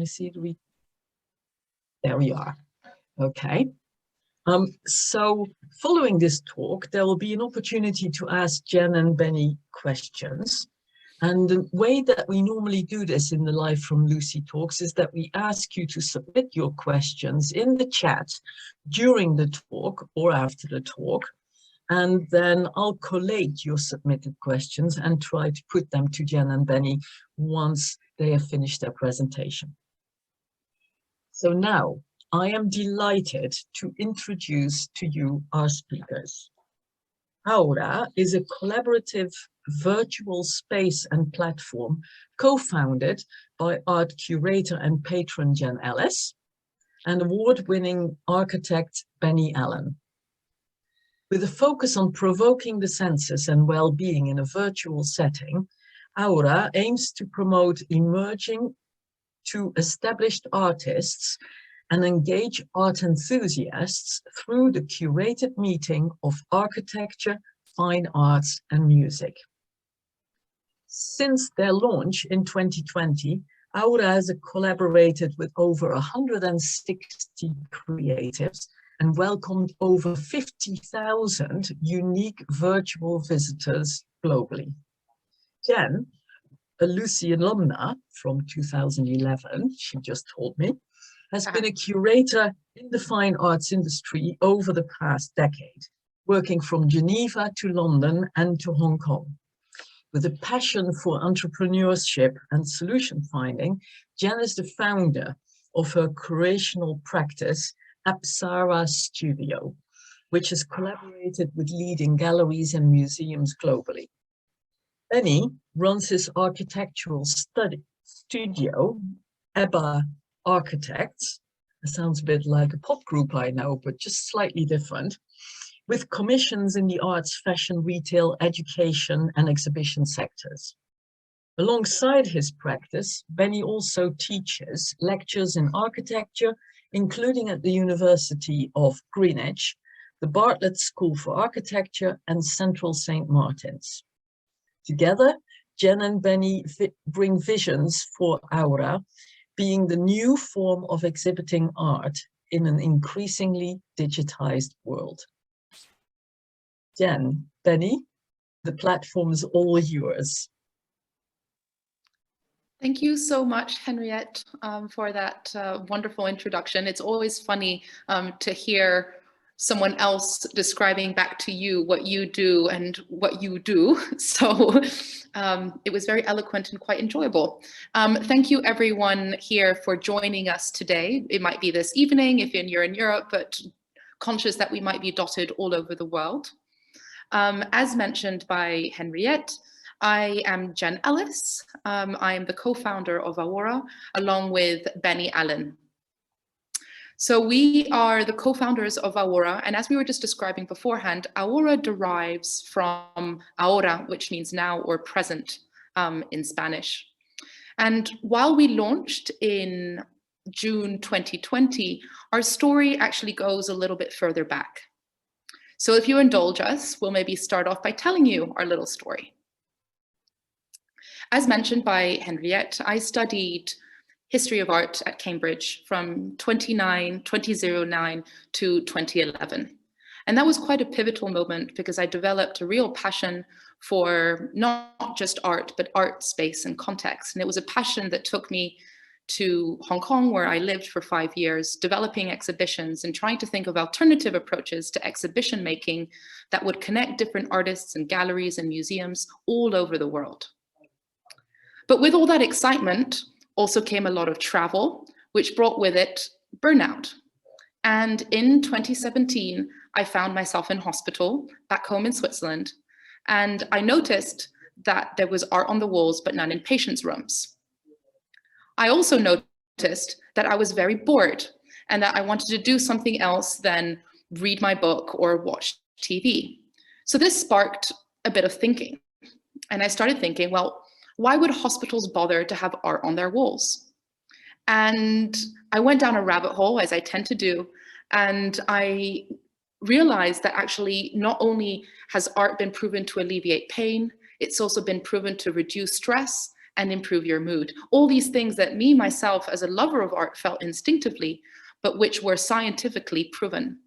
I see it. There we are. Okay. So following this talk, there will be an opportunity to ask Jenn and Benni questions. And the way that we normally do this in the Live from Lucy talks is that we ask you to submit your questions in the chat during the talk or after the talk. And then I'll collate your submitted questions and try to put them to Jenn and Benni once they have finished their presentation. So now I am delighted to introduce to you our speakers. AORA is a collaborative virtual space and platform co-founded by art curator and patron Jenn Ellis and award-winning architect Benni Allan. With a focus on provoking the senses and well-being in a virtual setting, AORA aims to promote emerging to established artists and engage art enthusiasts through the curated meeting of architecture, fine arts, and music. Since their launch in 2020, AORA has collaborated with over 160 creatives and welcomed over 50,000 unique virtual visitors globally. Jenn, a Lucy alumna from 2011, she just told me, has been a curator in the fine arts industry over the past decade, working from Geneva to London and to Hong Kong. With a passion for entrepreneurship and solution finding, Jenn is the founder of her curatorial practice, APSARA Studio, which has collaborated with leading galleries and museums globally. Benni runs his architectural studio, ABBA Architects. It sounds a bit like a pop group, I know, but just slightly different, with commissions in the arts, fashion, retail, education, and exhibition sectors. Alongside his practice, Benni also teaches lectures in architecture, including at the University of Greenwich, the Bartlett School for Architecture, and Central St. Martin's. Together, Jenn and Benni bring visions for AORA, being the new form of exhibiting art in an increasingly digitized world. Jenn, Benni, the platform is all yours. Thank you so much, Henriette, for that wonderful introduction. It's always funny to hear someone else describing back to you what you do and what you do. So it was very eloquent and quite enjoyable. Thank you everyone here for joining us today. It might be this evening if you're in Europe, but conscious that we might be dotted all over the world. As mentioned by Henriette, I am Jenn Ellis. I am the co-founder of AORA, along with Benni Allan. So we are the co-founders of AORA, and as we were just describing beforehand, AORA derives from ahora, which means now or present in Spanish. And while we launched in June 2020, our story actually goes a little bit further back. So if you indulge us, we'll maybe start off by telling you our little story. As mentioned by Henriette, I studied history of art at Cambridge from 2009 to 2011. And that was quite a pivotal moment because I developed a real passion for not just art, but art, space, and context. And it was a passion that took me to Hong Kong, where I lived for 5 years, developing exhibitions and trying to think of alternative approaches to exhibition making that would connect different artists and galleries and museums all over the world. But with all that excitement also came a lot of travel, which brought with it burnout. And in 2017, I found myself in hospital back home in Switzerland. And I noticed that there was art on the walls, but none in patients' rooms. I also noticed that I was very bored and that I wanted to do something else than read my book or watch TV. So this sparked a bit of thinking. And I started thinking, well, why would hospitals bother to have art on their walls? And I went down a rabbit hole, as I tend to do, and I realized that actually not only has art been proven to alleviate pain, it's also been proven to reduce stress and improve your mood. All these things that me, myself, as a lover of art felt instinctively, but which were scientifically proven.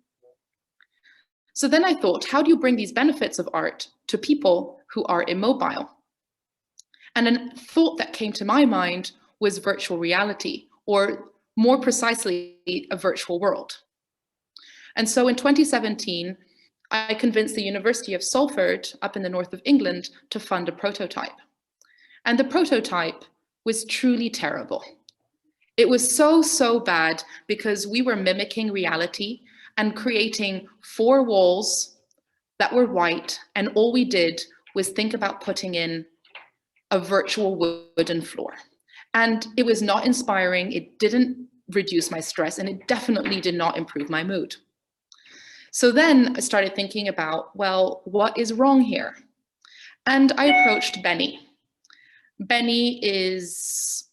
So then I thought, how do you bring these benefits of art to people who are immobile? And a thought that came to my mind was virtual reality, or more precisely, a virtual world. And so in 2017, I convinced the University of Salford up in the north of England to fund a prototype. And the prototype was truly terrible. It was so bad because we were mimicking reality and creating 4 walls that were white, and all we did was think about putting in a virtual wooden floor. And it was not inspiring, it didn't reduce my stress, and it definitely did not improve my mood. So then I started thinking about, well, what is wrong here? And I approached Benni. Benni is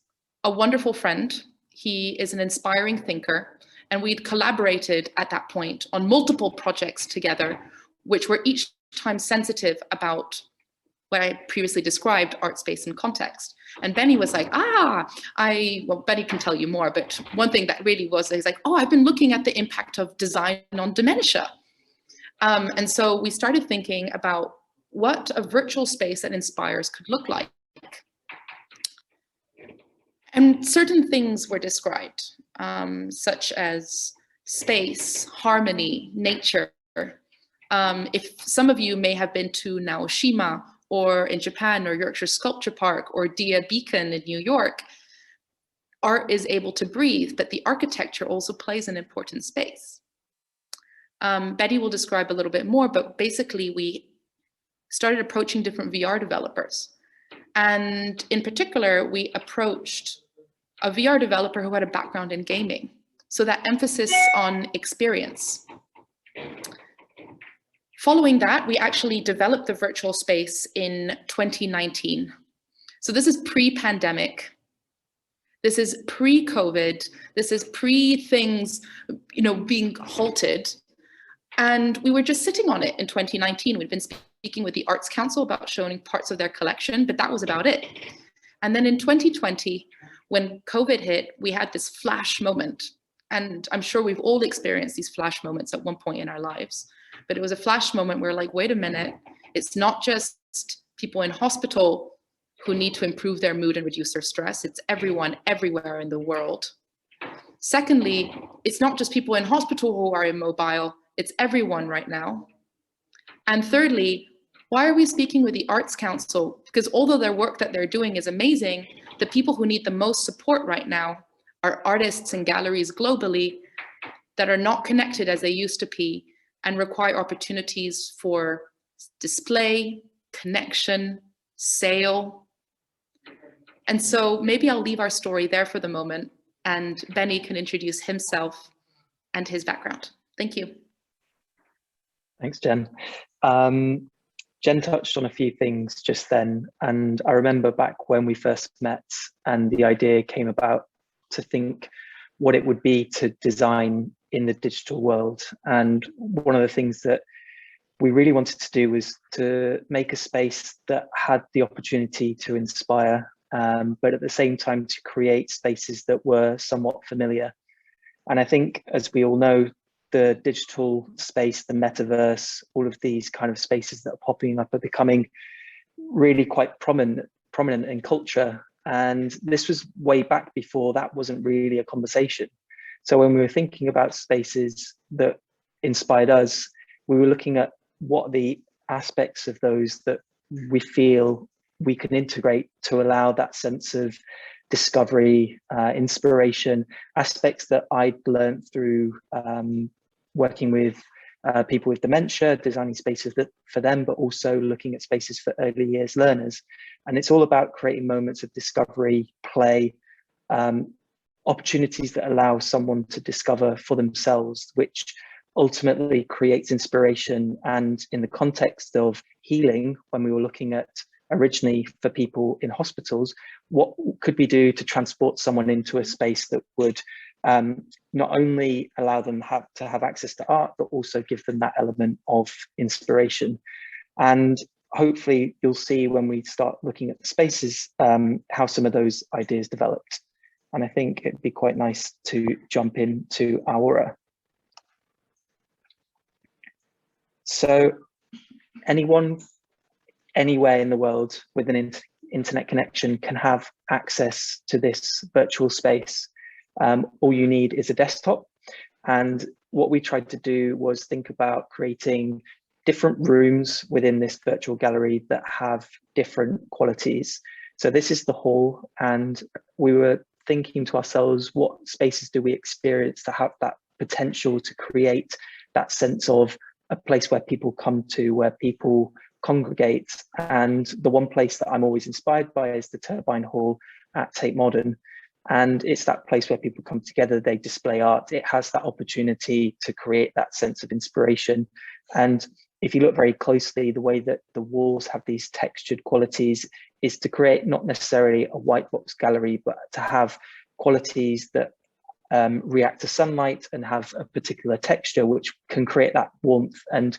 a wonderful friend. He is an inspiring thinker, and we'd collaborated at that point on multiple projects together, which were each time sensitive about what I previously described, art, space, and context. And Benni was like, well, Benni can tell you more, but one thing that really was, he's like, oh, I've been looking at the impact of design on dementia. And so we started thinking about what a virtual space that inspires could look like. And certain things were described, such as space, harmony, nature. If some of you may have been to Naoshima, or in Japan, or Yorkshire Sculpture Park, or Dia Beacon in New York, art is able to breathe, but the architecture also plays an important space. Benni will describe a little bit more, but basically we started approaching different VR developers. And in particular, we approached a VR developer who had a background in gaming. So that emphasis on experience. Following that, we actually developed the virtual space in 2019. So this is pre-pandemic. This is pre-COVID. This is pre-things, being halted. And we were just sitting on it in 2019. We'd been speaking with the Arts Council about showing parts of their collection, but that was about it. And then in 2020, when COVID hit, we had this flash moment. And I'm sure we've all experienced these flash moments at one point in our lives. But it was a flash moment where, like, wait a minute, it's not just people in hospital who need to improve their mood and reduce their stress. It's everyone, everywhere in the world. Secondly, it's not just people in hospital who are immobile, it's everyone right now. And thirdly, why are we speaking with the Arts Council? Because although their work that they're doing is amazing, the people who need the most support right now are artists and galleries globally that are not connected as they used to be, and require opportunities for display, connection, sale. And so maybe I'll leave our story there for the moment, and Benni can introduce himself and his background. Thank you. Thanks, Jen. Jen touched on a few things just then, and I remember back when we first met and the idea came about to think what it would be to design in the digital world. And one of the things that we really wanted to do was to make a space that had the opportunity to inspire, but at the same time to create spaces that were somewhat familiar. And I think, as we all know, the digital space, the metaverse, all of these kind of spaces that are popping up are becoming really quite prominent in culture. And this was way back before that wasn't really a conversation. So when we were thinking about spaces that inspired us, we were looking at what are the aspects of those that we feel we can integrate to allow that sense of discovery, inspiration, aspects that I'd learned through working with people with dementia, designing spaces for them, but also looking at spaces for early years learners. And it's all about creating moments of discovery, play, opportunities that allow someone to discover for themselves, which ultimately creates inspiration. And in the context of healing, when we were looking at originally for people in hospitals, what could we do to transport someone into a space that would not only allow them to have access to art, but also give them that element of inspiration. And hopefully you'll see when we start looking at the spaces how some of those ideas developed. And I think it'd be quite nice to jump into AORA. So anyone, anywhere in the world with an internet connection can have access to this virtual space. All you need is a desktop. And what we tried to do was think about creating different rooms within this virtual gallery that have different qualities. So this is the hall, and we were thinking to ourselves, what spaces do we experience to have that potential to create that sense of a place where people come to, where people congregate. And the one place that I'm always inspired by is the Turbine Hall at Tate Modern. And it's that place where people come together, they display art. It has that opportunity to create that sense of inspiration. And if you look very closely, the way that the walls have these textured qualities is to create not necessarily a white box gallery, but to have qualities that react to sunlight and have a particular texture, which can create that warmth. And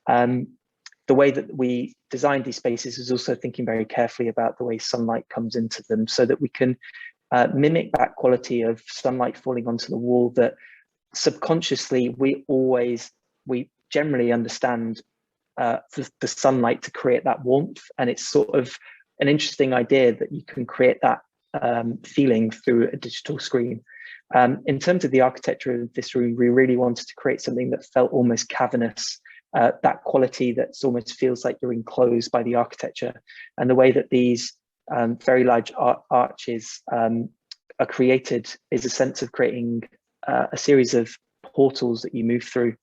the way that we designed these spaces is also thinking very carefully about the way sunlight comes into them, so that we can mimic that quality of sunlight falling onto the wall that subconsciously we generally understand the sunlight to create that warmth. And it's sort of an interesting idea that you can create that feeling through a digital screen. In terms of the architecture of this room, we really wanted to create something that felt almost cavernous, that quality that almost feels like you're enclosed by the architecture. And the way that these very large arches are created is a sense of creating a series of portals that you move through.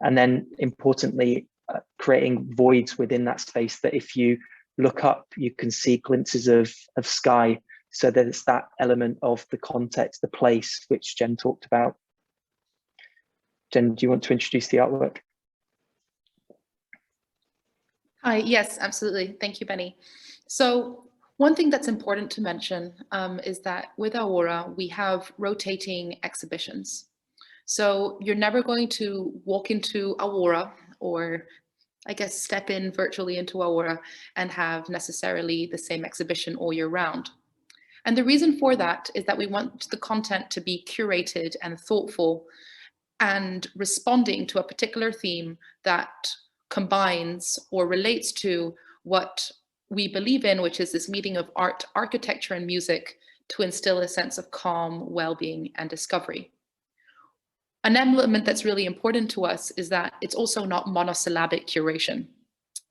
And then importantly, creating voids within that space that if you look up, you can see glimpses of sky. So there's that element of the context, the place, which Jen talked about. Jen, do you want to introduce the artwork? Hi, yes, absolutely. Thank you, Benny. So one thing that's important to mention is that with AORA, we have rotating exhibitions. So you're never going to walk into AORA, or I guess step in virtually into AORA and have necessarily the same exhibition all year round. And the reason for that is that we want the content to be curated and thoughtful and responding to a particular theme that combines or relates to what we believe in, which is this meeting of art, architecture, and music to instill a sense of calm, well-being, and discovery. An element that's really important to us is that it's also not monosyllabic curation.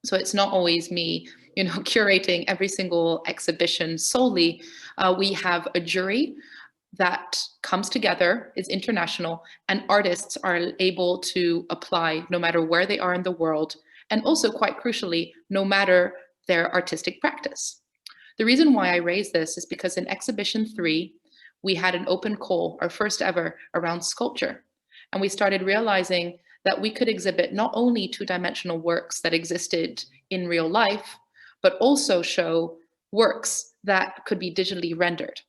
So it's not always me, curating every single exhibition solely. We have a jury that comes together, is international, and artists are able to apply no matter where they are in the world, and also quite crucially, no matter their artistic practice. The reason why I raise this is because in exhibition 3, we had an open call, our first ever, around sculpture. And we started realizing that we could exhibit not only two-dimensional works that existed in real life, but also show works that could be digitally rendered.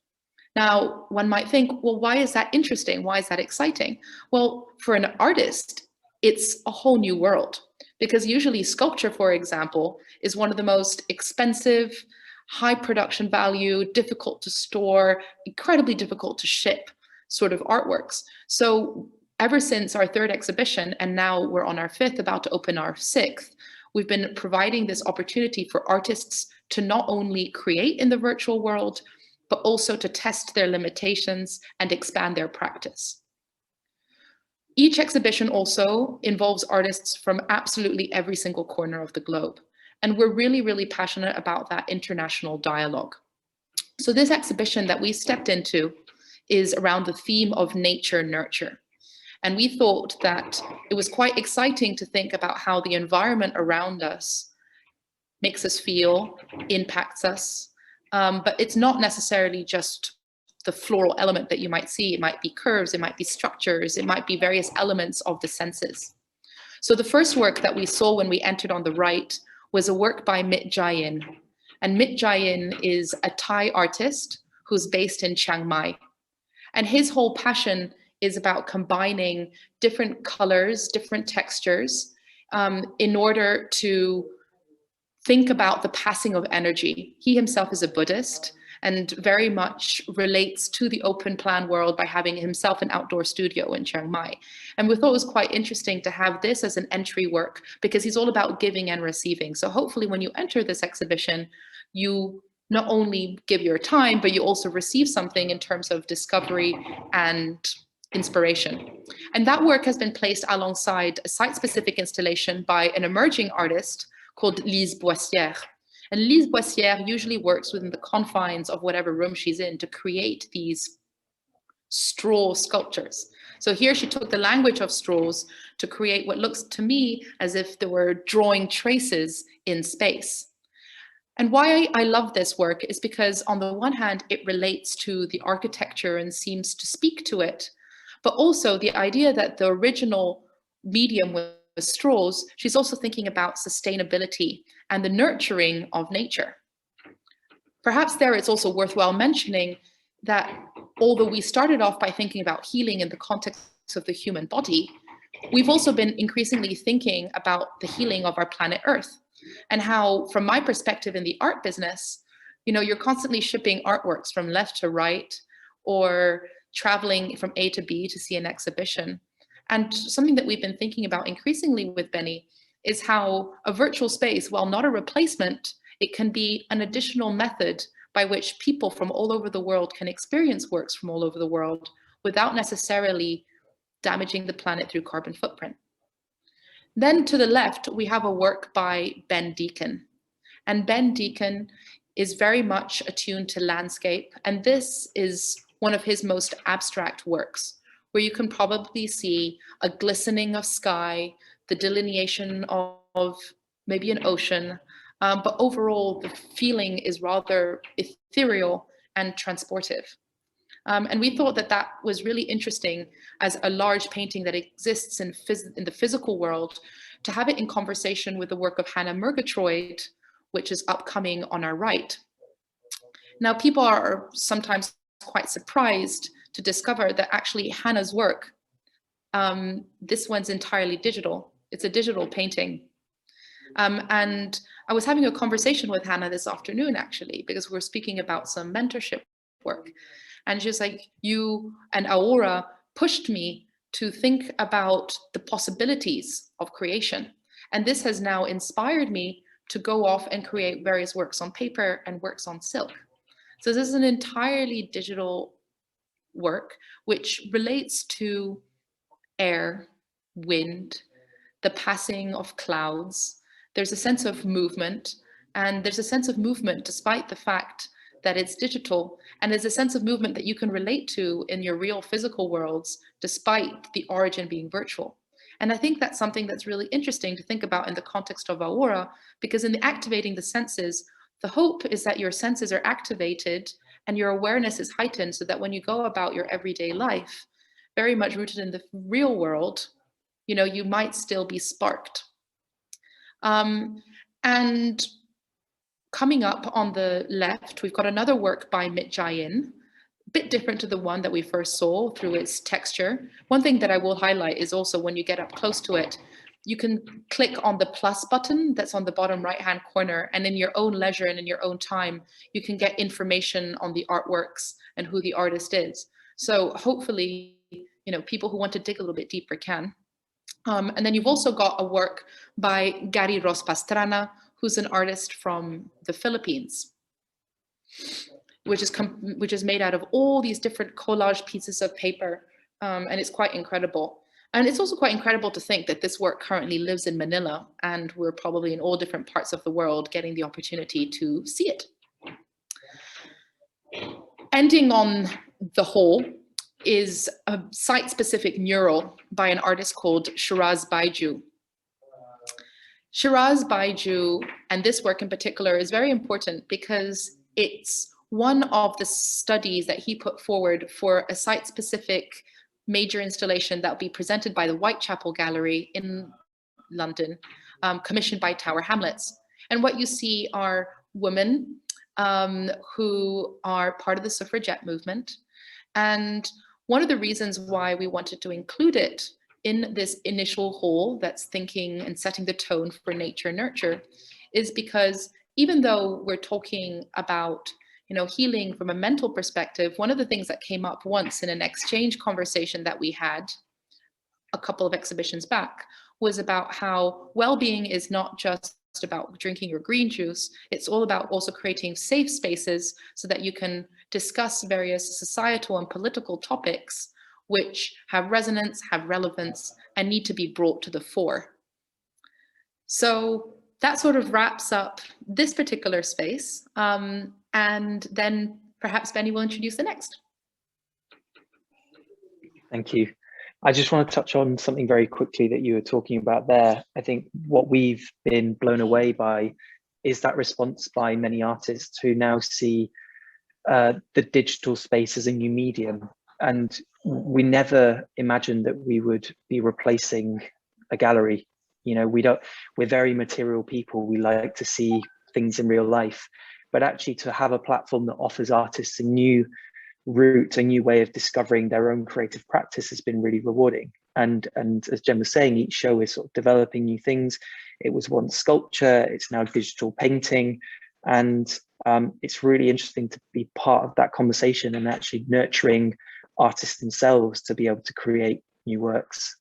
Now, one might think, well, why is that interesting? Why is that exciting? Well, for an artist, it's a whole new world, because usually sculpture, for example, is one of the most expensive, high production value, difficult to store, incredibly difficult to ship sort of artworks. So ever since our 3rd exhibition, and now we're on our 5th, about to open our 6th, we've been providing this opportunity for artists to not only create in the virtual world, but also to test their limitations and expand their practice. Each exhibition also involves artists from absolutely every single corner of the globe. And we're really, really passionate about that international dialogue. So this exhibition that we stepped into is around the theme of nature nurture. And we thought that it was quite exciting to think about how the environment around us makes us feel, impacts us, but it's not necessarily just the floral element that you might see. It might be curves, it might be structures, it might be various elements of the senses. So the first work that we saw when we entered on the right was a work by Mit Jain. And Mit Jain is a Thai artist who's based in Chiang Mai. And his whole passion is about combining different colors, different textures, in order to think about the passing of energy. He himself is a Buddhist and very much relates to the open plan world by having himself an outdoor studio in Chiang Mai. And we thought it was quite interesting to have this as an entry work because he's all about giving and receiving. So hopefully when you enter this exhibition, you not only give your time, but you also receive something in terms of discovery and inspiration. And that work has been placed alongside a site-specific installation by an emerging artist called Lise Boissière. And Lise Boissière usually works within the confines of whatever room she's in to create these straw sculptures. So here she took the language of straws to create what looks to me as if they were drawing traces in space. And why I love this work is because on the one hand, it relates to the architecture and seems to speak to it, but also the idea that the original medium with straws, she's also thinking about sustainability and the nurturing of nature. Perhaps there it's also worthwhile mentioning that although we started off by thinking about healing in the context of the human body, we've also been increasingly thinking about the healing of our planet Earth. And how, from my perspective in the art business, you know, you're constantly shipping artworks from left to right or traveling from A to B to see an exhibition. And something that we've been thinking about increasingly with Benni is how a virtual space, while not a replacement, it can be an additional method by which people from all over the world can experience works from all over the world without necessarily damaging the planet through carbon footprint. Then to the left, we have a work by Deacon. And Deacon is very much attuned to landscape. And this is one of his most abstract works, where you can probably see a glistening of sky, the delineation of maybe an ocean, but overall the feeling is rather ethereal and transportive. And we thought that that was really interesting as a large painting that exists in the physical world, to have it in conversation with the work of Hannah Murgatroyd, which is upcoming on our right. Now, people are sometimes quite surprised to discover that actually Hannah's work, this one's entirely digital. It's a digital painting. And I was having a conversation with Hannah this afternoon, actually, because we were speaking about some mentorship work. And she was like, you and AORA pushed me to think about the possibilities of creation. And this has now inspired me to go off and create various works on paper and works on silk. So this is an entirely digital work, which relates to air, wind, the passing of clouds. There's a sense of movement, and there's a sense of movement despite the fact that it's digital, and there's a sense of movement that you can relate to in your real physical worlds, despite the origin being virtual. And I think that's something that's really interesting to think about in the context of AORA, because in the activating the senses, the hope is that your senses are activated and your awareness is heightened so that when you go about your everyday life, very much rooted in the real world, you know, you might still be sparked. And coming up on the left, we've got another work by Mit Jae-in, a bit different to the one that we first saw through its texture. One thing that I will highlight is also when you get up close to it, you can click on the plus button that's on the bottom right-hand corner, and in your own leisure and in your own time, you can get information on the artworks and who the artist is. So hopefully, you know, people who want to dig a little bit deeper can. And then you've also got a work by Gary Ros Pastrana, who's an artist from the Philippines, which is made out of all these different collage pieces of paper, and it's quite incredible. And it's also quite incredible to think that this work currently lives in Manila, and we're probably in all different parts of the world getting the opportunity to see it. Ending on the whole is a site-specific mural by an artist called Shiraz Baiju. Shiraz Baiju, and this work in particular, is very important because it's one of the studies that he put forward for a site-specific major installation that will be presented by the Whitechapel Gallery in London, commissioned by Tower Hamlets. And what you see are women who are part of the suffragette movement. And one of the reasons why we wanted to include it in this initial whole that's thinking and setting the tone for nature nurture is because even though we're talking about, you know, healing from a mental perspective, one of the things that came up once in an exchange conversation that we had a couple of exhibitions back was about how well-being is not just about drinking your green juice. It's all about also creating safe spaces so that you can discuss various societal and political topics which have resonance, have relevance, and need to be brought to the fore. So that sort of wraps up this particular space. And then perhaps Benni will introduce the next. Thank you. I just want to touch on something very quickly that you were talking about there. I think what we've been blown away by is that response by many artists who now see the digital space as a new medium. And we never imagined that we would be replacing a gallery. You know, we're very material people. We like to see things in real life, but actually to have a platform that offers artists a new route, a new way of discovering their own creative practice has been really rewarding. And as Jenn was saying, each show is sort of developing new things. It was once sculpture, it's now digital painting. And it's really interesting to be part of that conversation and actually nurturing artists themselves to be able to create new works.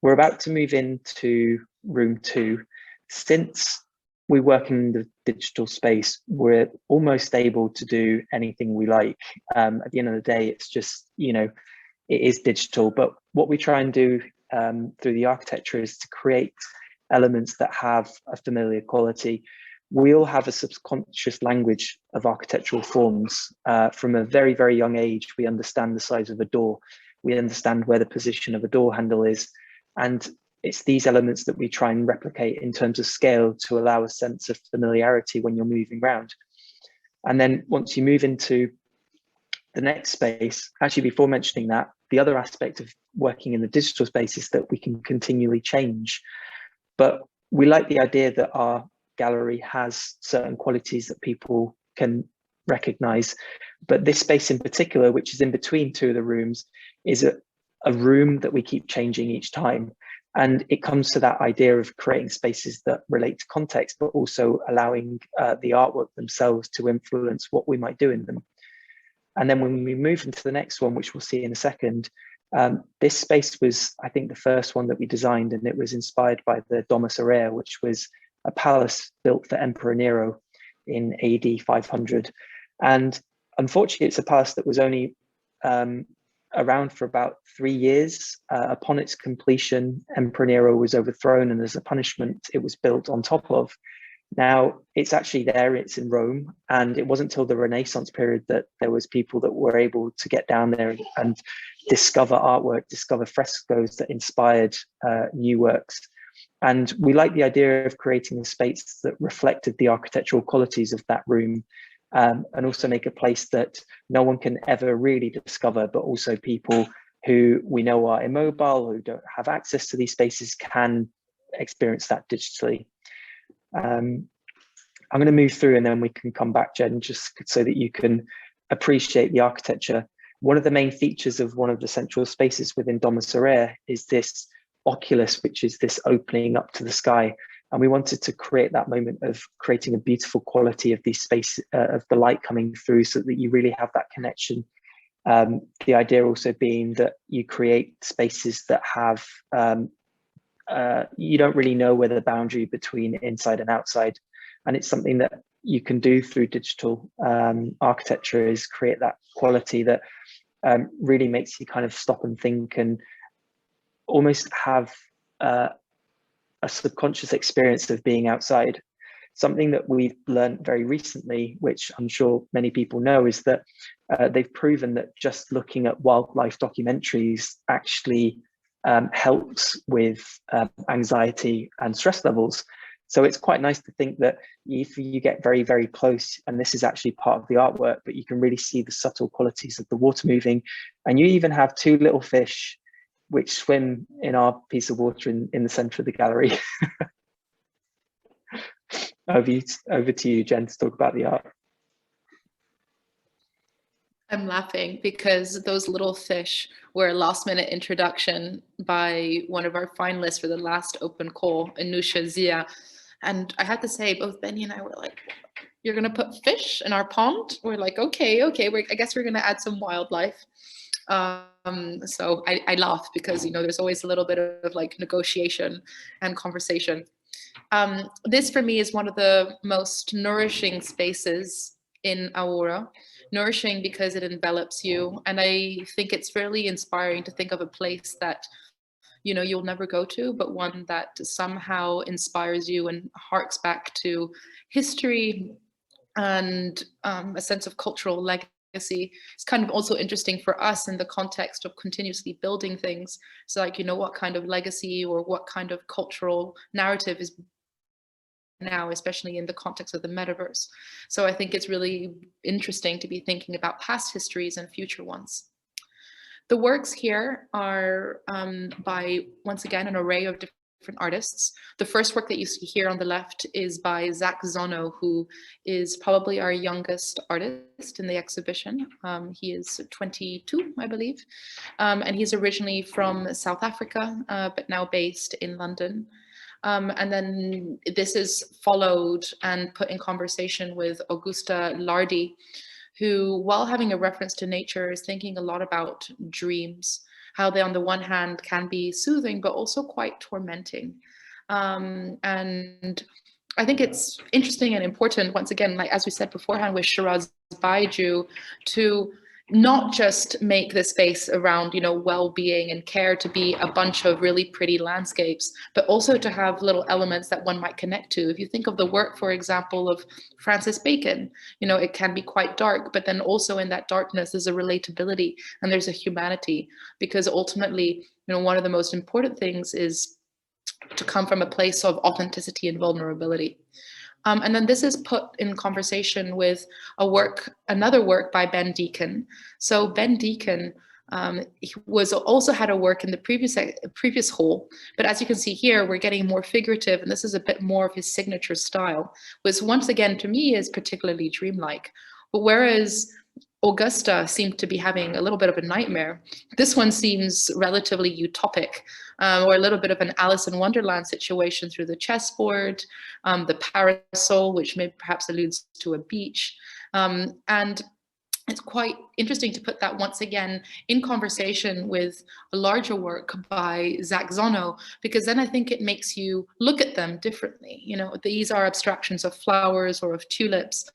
We're about to move into room 2. Since we work in the digital space, we're almost able to do anything we like. At the end of the day, it's just, you know, it is digital, but what we try and do through the architecture is to create elements that have a familiar quality. We all have a subconscious language of architectural forms. From a very, very young age, we understand the size of a door. We understand where the position of a door handle is. And it's these elements that we try and replicate in terms of scale to allow a sense of familiarity when you're moving around. And then once you move into the next space, actually before mentioning that, the other aspect of working in the digital space is that we can continually change. But we like the idea that our gallery has certain qualities that people can recognize. But this space in particular, which is in between 2 of the rooms, is a room that we keep changing each time. And it comes to that idea of creating spaces that relate to context, but also allowing the artwork themselves to influence what we might do in them. And then when we move into the next one, which we'll see in a second, this space was, I think, the first one that we designed, and it was inspired by the Domus Aurea, which was a palace built for Emperor Nero in AD 500. And unfortunately, it's a palace that was only around for about 3 years. Upon its completion, Emperor Nero was overthrown, and as a punishment, it was built on top of. Now, it's actually there, it's in Rome, and it wasn't until the Renaissance period that there was people that were able to get down there and discover artwork, discover frescoes that inspired new works. And we like the idea of creating a space that reflected the architectural qualities of that room, and also make a place that no one can ever really discover, but also people who we know are immobile, who don't have access to these spaces, can experience that digitally. I'm going to move through and then we can come back, Jenn, just so that you can appreciate the architecture. One of the main features of one of the central spaces within Domus Aurea is this oculus, which is this opening up to the sky. And we wanted to create that moment of creating a beautiful quality of these spaces, of the light coming through, so that you really have that connection. The idea also being that you create spaces that have, you don't really know where the boundary between inside and outside. And it's something that you can do through digital architecture, is create that quality that really makes you kind of stop and think and almost have a subconscious experience of being outside. Something that we've learned very recently, which I'm sure many people know, is that they've proven that just looking at wildlife documentaries actually helps with anxiety and stress levels. So it's quite nice to think that if you get very, very close, and this is actually part of the artwork, but you can really see the subtle qualities of the water moving. And you even have 2 little fish which swim in our piece of water in the center of the gallery. Over to you, Jenn, to talk about the art. I'm laughing because those little fish were a last-minute introduction by one of our finalists for the last open call, Anusha Zia. And I had to say, both Benni and I were like, you're going to put fish in our pond? We're like, okay, I guess we're going to add some wildlife. So I laugh because, you know, there's always a little bit of like negotiation and conversation. This for me is one of the most nourishing spaces in AORA. Nourishing because it envelops you. And I think it's really inspiring to think of a place that, you know, you'll never go to, but one that somehow inspires you and harks back to history and a sense of cultural legacy. It's kind of also interesting for us in the context of continuously building things. So like, you know, what kind of legacy or what kind of cultural narrative is now, especially in the context of the metaverse. So I think it's really interesting to be thinking about past histories and future ones. The works here are by, once again, an array of different artists. The first work that you see here on the left is by Zac Zono, who is probably our youngest artist in the exhibition. He is 22, I believe, and he's originally from South Africa, but now based in London. And then this is followed and put in conversation with Augusta Lardy, who, while having a reference to nature, is thinking a lot about dreams, how they on the one hand can be soothing, but also quite tormenting. And I think it's interesting and important, once again, like as we said beforehand with Shiraz Baiju, to not just make the space around, you know, well-being and care to be a bunch of really pretty landscapes, but also to have little elements that one might connect to. If you think of the work, for example, of Francis Bacon, you know, it can be quite dark, but then also in that darkness, there's a relatability and there's a humanity, because ultimately, you know, one of the most important things is to come from a place of authenticity and vulnerability. And then this is put in conversation with another work by Ben Deacon. So Ben Deacon he also had a work in the previous hall, but as you can see here, we're getting more figurative, and this is a bit more of his signature style, which once again to me is particularly dreamlike. But whereas Augusta seemed to be having a little bit of a nightmare, this one seems relatively utopic, or a little bit of an Alice in Wonderland situation through the chessboard, the parasol, which maybe perhaps alludes to a beach. And it's quite interesting to put that once again in conversation with a larger work by Zac Zono, because then I think it makes you look at them differently. You know, these are abstractions of flowers or of tulips.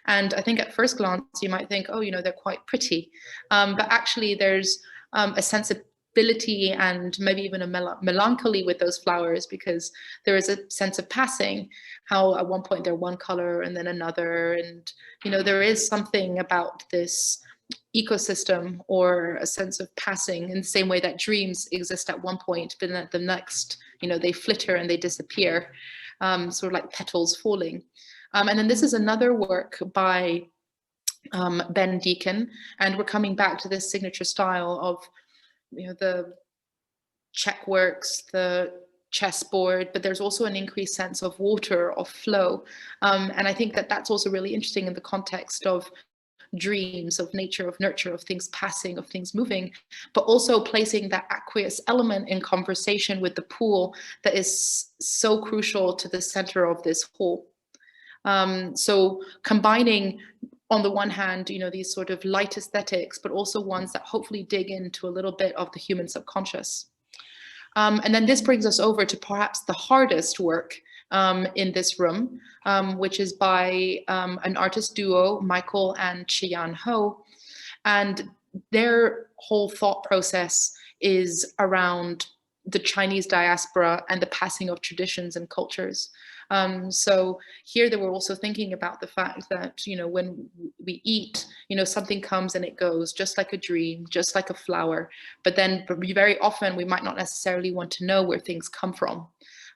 And I think at first glance, you might think, oh, you know, they're quite pretty. But actually there's a sensibility and maybe even a melancholy with those flowers, because there is a sense of passing, how at one point they're one color and then another. And, you know, there is something about this ecosystem or a sense of passing in the same way that dreams exist at one point, but then at the next, you know, they flitter and they disappear, sort of like petals falling. And then this is another work by Ben Deacon, and we're coming back to this signature style of, you know, the check works, the chessboard, but there's also an increased sense of water, of flow. And I think that that's also really interesting in the context of dreams, of nature, of nurture, of things passing, of things moving, but also placing that aqueous element in conversation with the pool that is so crucial to the center of this hall. So combining, on the one hand, you know, these sort of light aesthetics, but also ones that hopefully dig into a little bit of the human subconscious. And then this brings us over to perhaps the hardest work in this room, which is by an artist duo, Michael and Chiyan Ho. And their whole thought process is around the Chinese diaspora and the passing of traditions and cultures. So here they were also thinking about the fact that, you know, when we eat, you know, something comes and it goes, just like a dream, just like a flower. But then very often we might not necessarily want to know where things come from.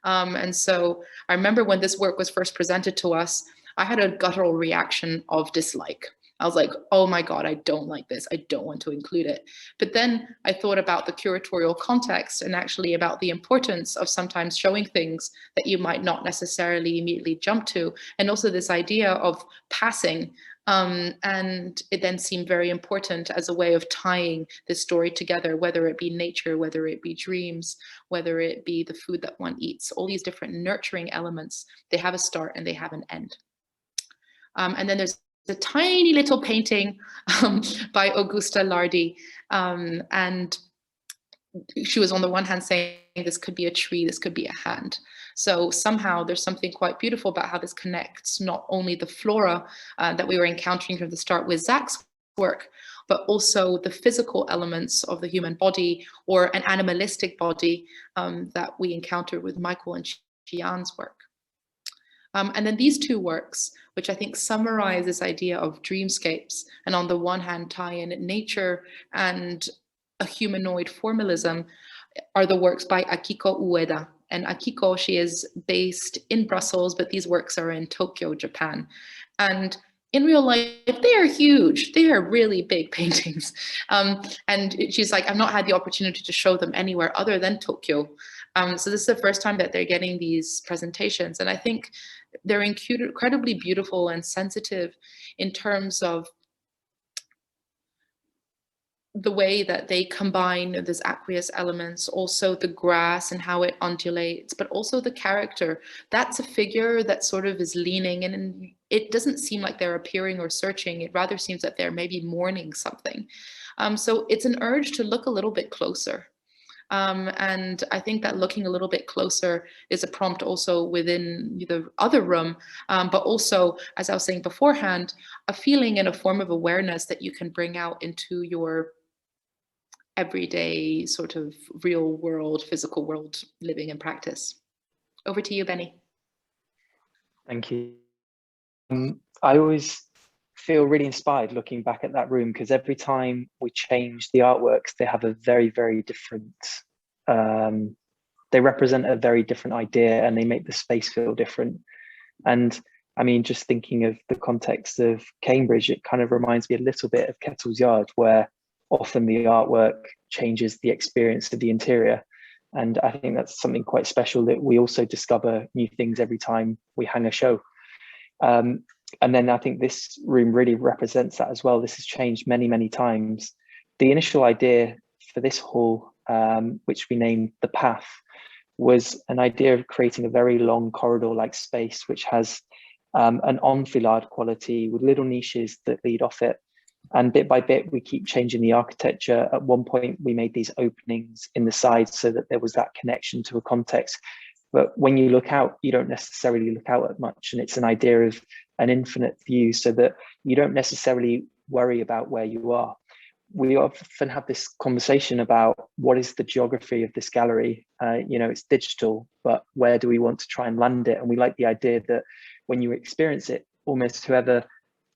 And so I remember when this work was first presented to us, I had a guttural reaction of dislike. I was like, oh my God, I don't like this. I don't want to include it. But then I thought about the curatorial context and actually about the importance of sometimes showing things that you might not necessarily immediately jump to. And also this idea of passing And it then seemed very important as a way of tying this story together, whether it be nature, whether it be dreams, whether it be the food that one eats, all these different nurturing elements, they have a start and they have an end. And then there's a tiny little painting by Augusta Lardi. And she was on the one hand saying, this could be a tree, this could be a hand. So somehow there's something quite beautiful about how this connects not only the flora that we were encountering from the start with Zac's work, but also the physical elements of the human body or an animalistic body that we encountered with Michael and Chian's work. And then these two works, which I think summarize this idea of dreamscapes, and on the one hand tie in nature and a humanoid formalism, are the works by Akiko Ueda. And Akiko, she is based in Brussels, but these works are in Tokyo, Japan. And in real life, they are huge. They are really big paintings. And she's like, I've not had the opportunity to show them anywhere other than Tokyo. So this is the first time that they're getting these presentations. And I think they're incredibly beautiful and sensitive in terms of the way that they combine these aqueous elements, also the grass and how it undulates, but also the character. That's a figure that sort of is leaning, and it doesn't seem like they're appearing or searching. It rather seems that they're maybe mourning something. So it's an urge to look a little bit closer. And I think that looking a little bit closer is a prompt also within the other room, but also, as I was saying beforehand, a feeling and a form of awareness that you can bring out into your everyday sort of real world, physical world living and practice. Over to you, Benni. Thank you. I always feel really inspired looking back at that room, because every time we change the artworks, they have a very, very different, they represent a very different idea, and they make the space feel different. And I mean, just thinking of the context of Cambridge, it kind of reminds me a little bit of Kettle's Yard, where often the artwork changes the experience of the interior. And I think that's something quite special, that we also discover new things every time we hang a show. And then I think this room really represents that as well. This has changed many, many times. The initial idea for this hall, which we named The Path, was an idea of creating a very long corridor-like space, which has an enfilade quality with little niches that lead off it. And bit by bit, we keep changing the architecture. At one point, we made these openings in the sides so that there was that connection to a context. But when you look out, you don't necessarily look out at much. And it's an idea of an infinite view, so that you don't necessarily worry about where you are. We often have this conversation about what is the geography of this gallery. You know, it's digital, but where do we want to try and land it? And we like the idea that when you experience it, almost whoever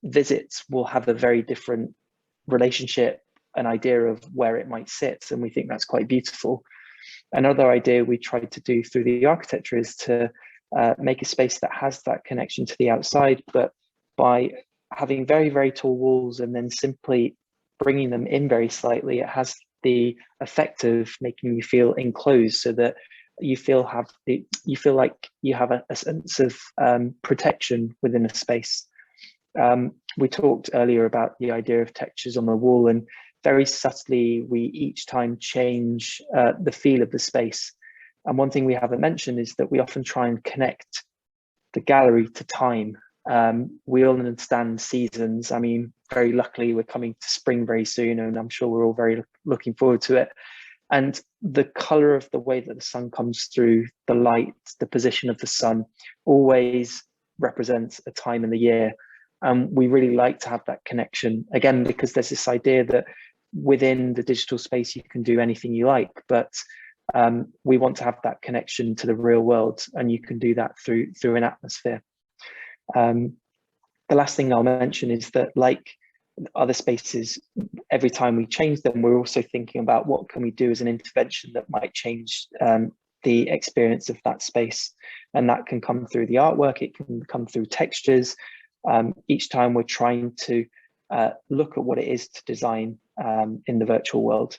visits will have a very different relationship, an idea of where it might sit. And we think that's quite beautiful. Another idea we tried to do through the architecture is to make a space that has that connection to the outside, but by having very, very tall walls and then simply bringing them in very slightly, it has the effect of making you feel enclosed, so that you feel like you have a sense of protection within a space. We talked earlier about the idea of textures on the wall, and very subtly we each time change the feel of the space. And one thing we haven't mentioned is that we often try and connect the gallery to time. We all understand seasons. I mean, very luckily we're coming to spring very soon, and I'm sure we're all very looking forward to it. And the color of the way that the sun comes through, the light, the position of the sun always represents a time in the year. We really like to have that connection, again, because there's this idea that within the digital space you can do anything you like, but we want to have that connection to the real world, and you can do that through an atmosphere. The last thing I'll mention is that, like other spaces, every time we change them, we're also thinking about what can we do as an intervention that might change the experience of that space. And that can come through the artwork, it can come through textures. Each time we're trying to look at what it is to design in the virtual world.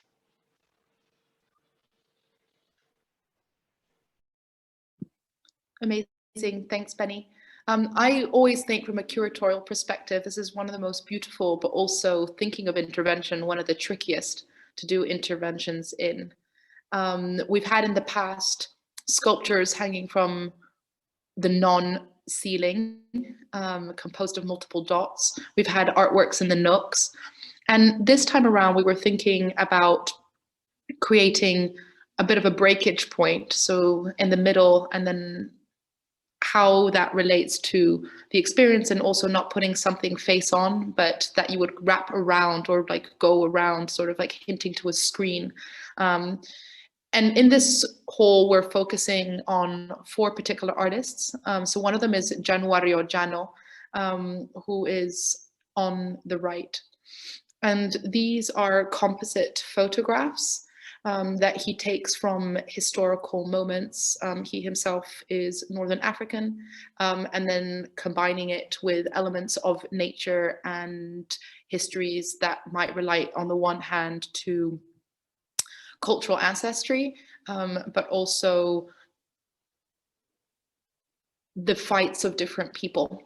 Amazing, thanks, Benni. I always think from a curatorial perspective, this is one of the most beautiful, but also thinking of intervention, one of the trickiest to do interventions in. We've had in the past sculptures hanging from the non-ceiling, composed of multiple dots. We've had artworks in the nooks. And this time around, we were thinking about creating a bit of a breakage point. So in the middle, and then how that relates to the experience, and also not putting something face on, but that you would wrap around or like go around, sort of like hinting to a screen. And in this hall, we're focusing on 4 particular artists. So one of them is Januario Jano, who is on the right. And these are composite photographs that he takes from historical moments. He himself is Northern African, and then combining it with elements of nature and histories that might relate on the one hand to cultural ancestry, but also the fights of different people.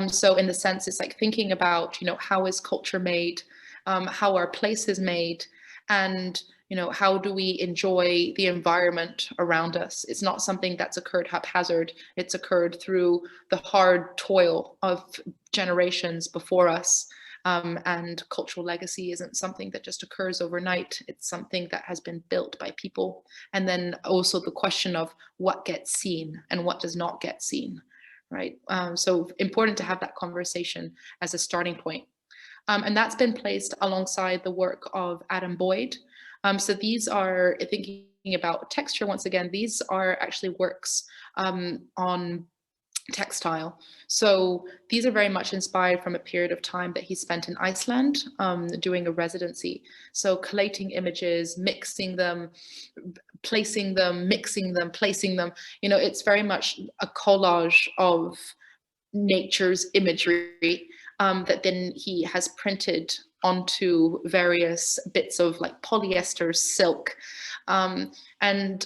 So in the sense, it's like thinking about, you know, how is culture made, how are places made, and, you know, how do we enjoy the environment around us? It's not something that's occurred haphazard. It's occurred through the hard toil of generations before us. And cultural legacy isn't something that just occurs overnight. It's something that has been built by people. And then also the question of what gets seen and what does not get seen, right? So important to have that conversation as a starting point. And that's been placed alongside the work of Adam Boyd. So these are, thinking about texture once again, these are actually works on textile. So these are very much inspired from a period of time that he spent in Iceland doing a residency. So collating images, mixing them, placing them, mixing them, placing them. You know, it's very much a collage of nature's imagery that then he has printed onto various bits of like polyester, silk. And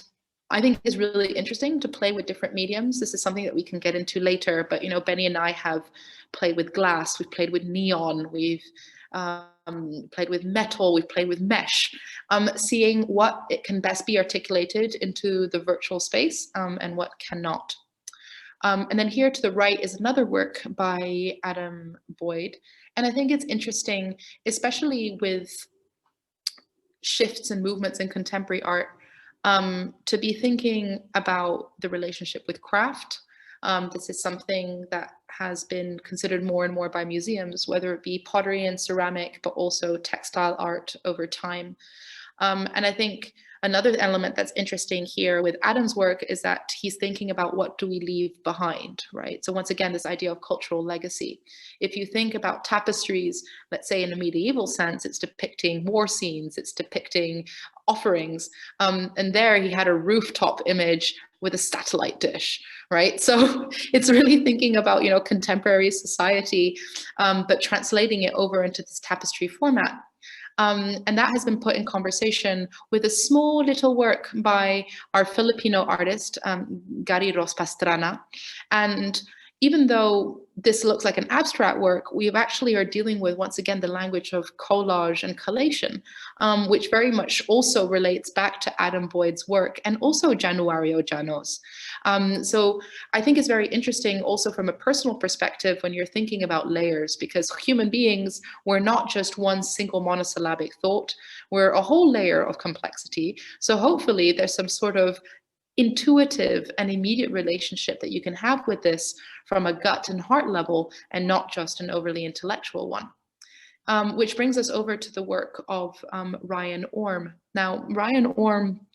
I think it's really interesting to play with different mediums. This is something that we can get into later, but, you know, Benni and I have played with glass, we've played with neon, we've played with metal, we've played with mesh, seeing what it can best be articulated into the virtual space and what cannot. And then here to the right is another work by Adam Boyd. And I think it's interesting, especially with shifts and movements in contemporary art, to be thinking about the relationship with craft. This is something that has been considered more and more by museums, whether it be pottery and ceramic, but also textile art over time. And I think another element that's interesting here with Adam's work is that he's thinking about what do we leave behind, right? So once again, this idea of cultural legacy. If you think about tapestries, let's say in a medieval sense, it's depicting war scenes, it's depicting offerings. And there he had a rooftop image with a satellite dish, right? So it's really thinking about, you know, contemporary society, but translating it over into this tapestry format. And that has been put in conversation with a small little work by our Filipino artist, Gariros Pastrana. And even though this looks like an abstract work, we actually are dealing with, once again, the language of collage and collation, which very much also relates back to Adam Boyd's work and also Januario Jano's. So I think it's very interesting also from a personal perspective when you're thinking about layers, because human beings, we're not just one single monosyllabic thought, we're a whole layer of complexity. So hopefully there's some sort of intuitive and immediate relationship that you can have with this from a gut and heart level and not just an overly intellectual one. Which brings us over to the work of Ryan Orme. Now, Ryan Orme,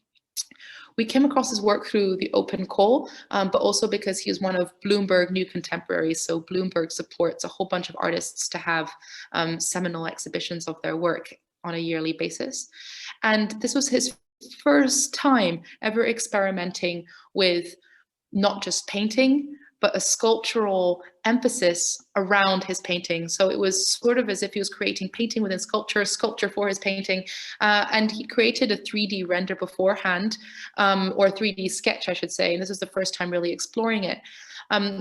we came across his work through the open call, but also because he is one of Bloomberg New Contemporaries. So Bloomberg supports a whole bunch of artists to have seminal exhibitions of their work on a yearly basis. And this was his first time ever experimenting with not just painting, but a sculptural emphasis around his painting. So it was sort of as if he was creating painting within sculpture, sculpture for his painting. And he created a 3D render beforehand, or 3D sketch, I should say. And this was the first time really exploring it.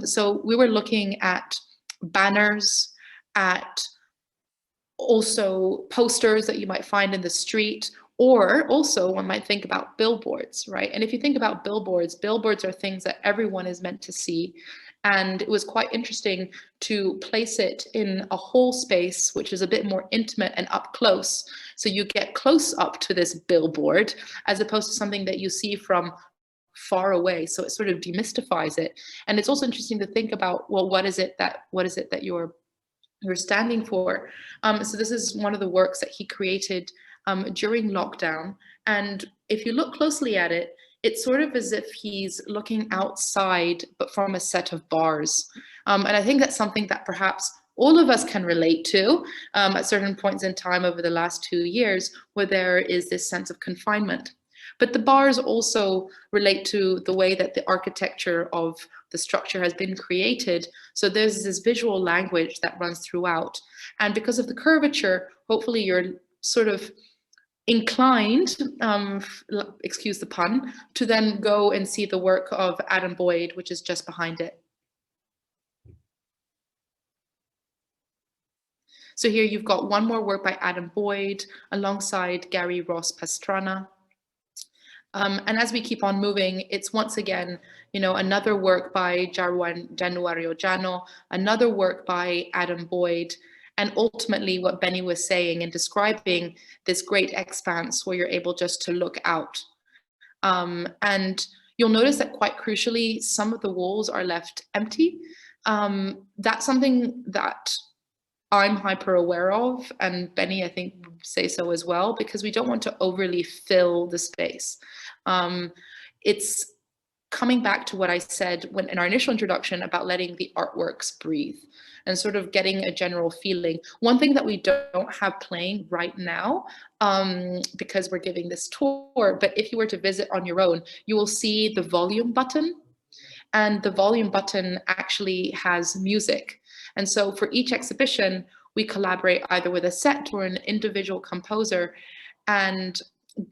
So we were looking at banners, at also posters that you might find in the street, or also one might think about billboards, right? And if you think about billboards, billboards are things that everyone is meant to see. And it was quite interesting to place it in a whole space, which is a bit more intimate and up close. So you get close up to this billboard, as opposed to something that you see from far away. So it sort of demystifies it. And it's also interesting to think about, well, what is it that you're standing for? So this is one of the works that he created during lockdown. And if you look closely at it, it's sort of as if he's looking outside, but from a set of bars. And I think that's something that perhaps all of us can relate to at certain points in time over the last 2 years, where there is this sense of confinement. But the bars also relate to the way that the architecture of the structure has been created. So there's this visual language that runs throughout. And because of the curvature, hopefully you're sort of inclined, excuse the pun, to then go and see the work of Adam Boyd, which is just behind it. So here you've got one more work by Adam Boyd alongside Gary Ross Pastrana. And as we keep on moving, it's once again, you know, another work by January Ojano, another work by Adam Boyd, and ultimately what Benni was saying and describing this great expanse where you're able just to look out. And you'll notice that quite crucially, some of the walls are left empty. That's something that I'm hyper aware of, and Benni, I think, would say so as well, because we don't want to overly fill the space. It's coming back to what I said when in our initial introduction about letting the artworks breathe and sort of getting a general feeling. One thing that we don't have playing right now, because we're giving this tour, but if you were to visit on your own, you will see the volume button, and the volume button actually has music. And so for each exhibition, we collaborate either with a set or an individual composer. And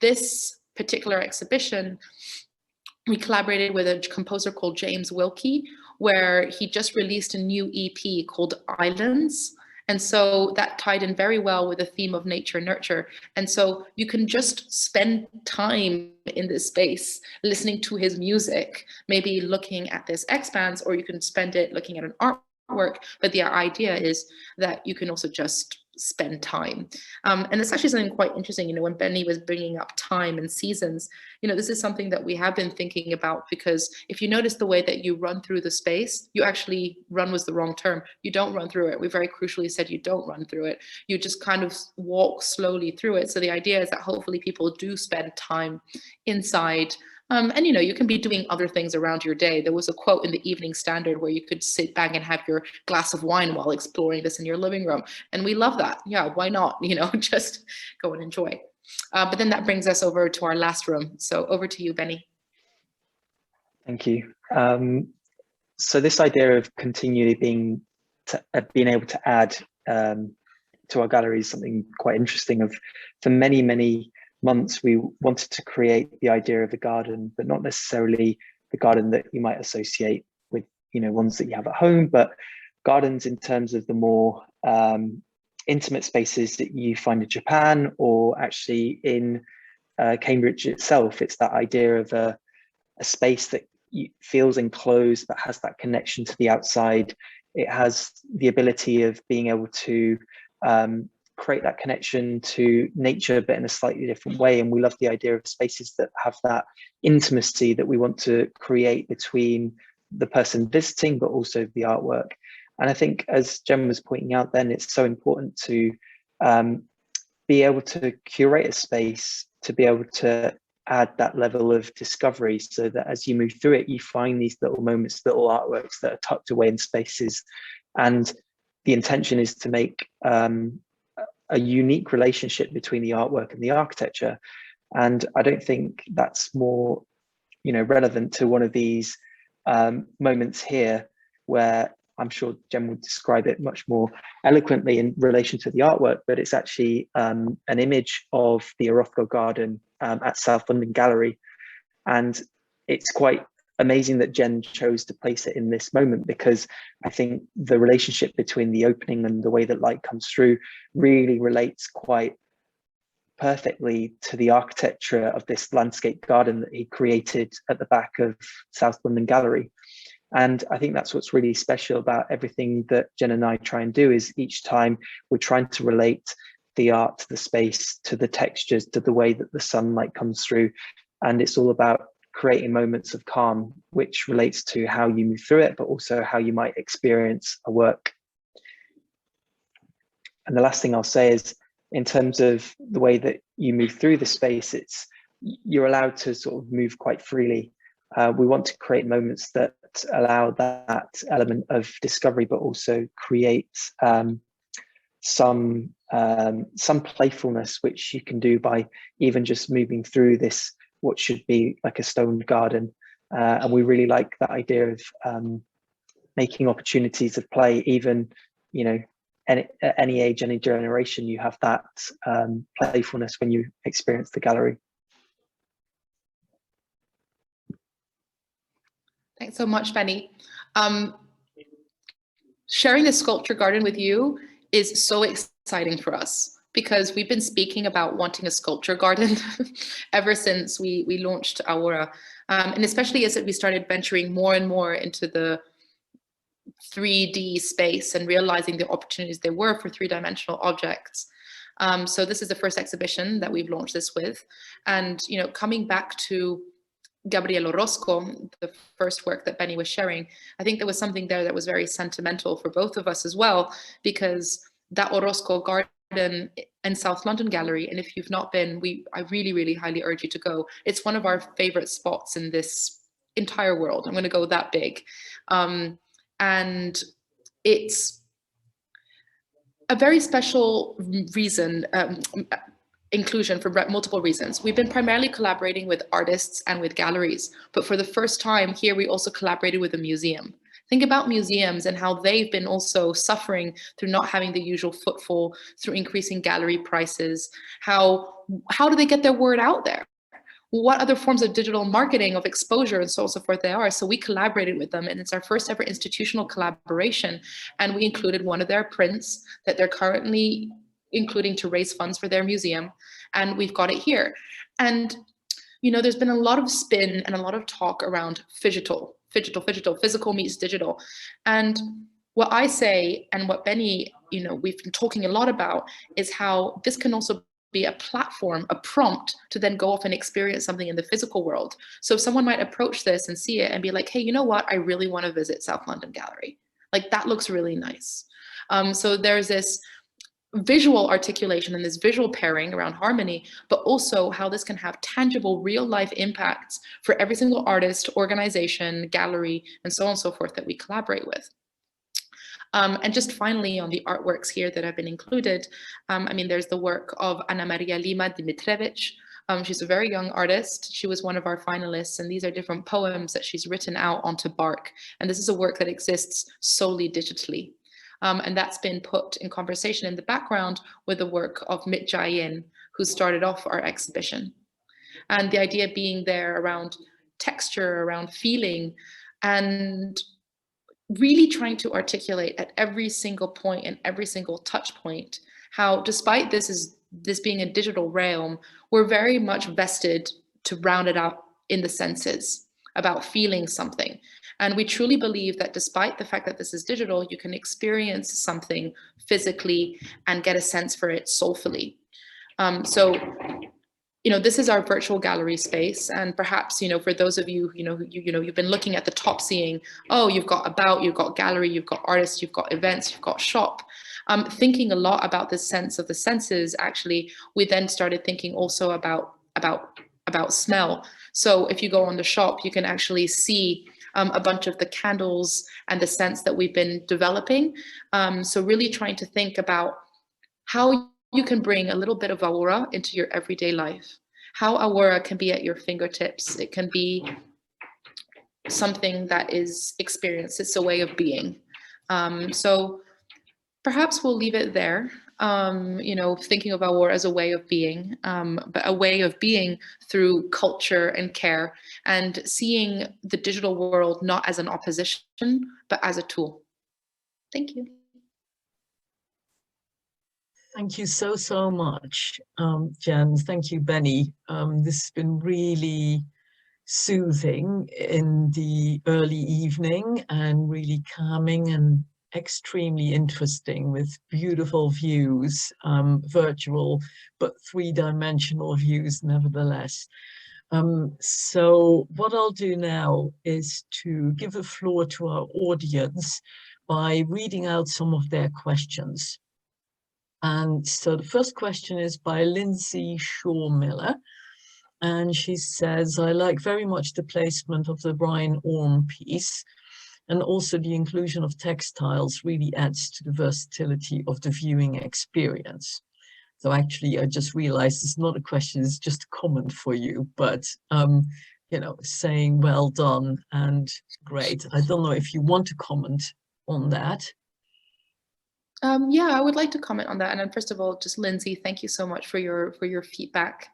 this particular exhibition, we collaborated with a composer called James Wilkie, where he just released a new EP called Islands. And so that tied in very well with the theme of nature nurture. And so you can just spend time in this space listening to his music, maybe looking at this expanse, or you can spend it looking at an artwork. But the idea is that you can also just spend time. And it's actually something quite interesting, you know, when Benni was bringing up time and seasons, you know, this is something that we have been thinking about, because if you notice the way that you run through the space, you actually, run was the wrong term, you don't run through it. We very crucially said you don't run through it. You just kind of walk slowly through it. So the idea is that hopefully people do spend time inside. And, you know, you can be doing other things around your day. There was a quote in the Evening Standard where you could sit back and have your glass of wine while exploring this in your living room. And we love that. Yeah, why not? You know, just go and enjoy. But then that brings us over to our last room. So over to you, Benni. Thank you. So this idea of continually being able to add to our gallery is something quite interesting. For many, many months, we wanted to create the idea of the garden, but not necessarily the garden that you might associate with, you know, ones that you have at home, but gardens in terms of the more intimate spaces that you find in Japan, or actually in Cambridge itself. It's that idea of a space that feels enclosed, but has that connection to the outside. It has the ability of being able to create that connection to nature, but in a slightly different way. And we love the idea of spaces that have that intimacy that we want to create between the person visiting, but also the artwork. And I think, as Jenn was pointing out then, it's so important to be able to curate a space, to be able to add that level of discovery, so that as you move through it, you find these little moments, little artworks that are tucked away in spaces. And the intention is to make a unique relationship between the artwork and the architecture. And I don't think that's more, you know, relevant to one of these moments here where I'm sure Jen would describe it much more eloquently in relation to the artwork, but it's actually an image of the Orozco Garden at South London Gallery. And it's quite amazing that Jen chose to place it in this moment, because I think the relationship between the opening and the way that light comes through really relates quite perfectly to the architecture of this landscape garden that he created at the back of South London Gallery. And I think that's what's really special about everything that Jen and I try and do, is each time we're trying to relate the art to the space, to the textures, to the way that the sunlight comes through. And it's all about creating moments of calm, which relates to how you move through it, but also how you might experience a work. And the last thing I'll say is, in terms of the way that you move through the space, you're allowed to sort of move quite freely. We want to create moments that allow that element of discovery, but also create some playfulness, which you can do by even just moving through this, what should be like a stone garden. And we really like that idea of making opportunities of play, even, you know, at any age, any generation, you have that playfulness when you experience the gallery. Thanks so much, Benni. Sharing the sculpture garden with you is so exciting for us, because we've been speaking about wanting a sculpture garden ever since we launched AORA. And especially as we started venturing more and more into the 3D space and realizing the opportunities there were for three-dimensional objects. So this is the first exhibition that we've launched this with. And, you know, coming back to Gabriel Orozco, the first work that Benni was sharing, I think there was something there that was very sentimental for both of us as well, because that Orozco garden in South London Gallery, and if you've not been, I really, really highly urge you to go. It's one of our favorite spots in this entire world. I'm going to go that big. And it's a very special reason, inclusion for multiple reasons. We've been primarily collaborating with artists and with galleries, but for the first time here, we also collaborated with a museum. Think about museums and how they've been also suffering through not having the usual footfall, through increasing gallery prices. How do they get their word out there? What other forms of digital marketing, of exposure, and so on and so forth there are. So we collaborated with them, and it's our first ever institutional collaboration. And we included one of their prints that they're currently including to raise funds for their museum. And we've got it here. And, you know, there's been a lot of spin and a lot of talk around physical meets digital. And what I say, and what Benni, you know, we've been talking a lot about, is how this can also be a platform, a prompt to then go off and experience something in the physical world. So someone might approach this and see it and be like, hey, you know what? I really want to visit South London Gallery. Like, that looks really nice. So there's this visual articulation and this visual pairing around harmony, but also how this can have tangible real life impacts for every single artist, organization, gallery, and so on and so forth that we collaborate with. And just finally, on the artworks here that have been included, I mean, there's the work of Ana Maria Lima Dimitrevich. She's a very young artist. She was one of our finalists, and these are different poems that she's written out onto bark. And this is a work that exists solely digitally. And that's been put in conversation in the background with the work of Mit Jae-in, who started off our exhibition. And the idea being there around texture, around feeling, and really trying to articulate at every single point and every single touch point how, despite this being a digital realm, we're very much vested to round it out in the senses about feeling something. And we truly believe that despite the fact that this is digital, you can experience something physically and get a sense for it soulfully. So, you know, this is our virtual gallery space, and perhaps, you know, for those of you, you've been looking at the top, seeing, oh, you've got about, you've got gallery, you've got artists, you've got events, you've got shop. Thinking a lot about this sense of the senses, actually, we then started thinking also about smell. So if you go on the shop, you can actually see a bunch of the candles and the scents that we've been developing. So really trying to think about how you can bring a little bit of AORA into your everyday life, how AORA can be at your fingertips. It can be something that is experienced. It's a way of being. So perhaps we'll leave it there. Thinking of AORA as a way of being, but a way of being through culture and care, and seeing the digital world not as an opposition, but as a tool. Thank you. Thank you so much, Jenn. Thank you, Benni. This has been really soothing in the early evening and really calming and extremely interesting, with beautiful views, virtual but three-dimensional views nevertheless. So what I'll do now is to give the floor to our audience by reading out some of their questions. And so the first question is by Lindsay Shaw-Miller. And she says, I like very much the placement of the Brian Orme piece, and also the inclusion of textiles really adds to the versatility of the viewing experience. So actually, I just realized it's not a question, it's just a comment for you, but saying well done and great. I don't know if you want to comment on that. Yeah, I would like to comment on that. And first of all, just Lindsay, thank you so much for your feedback.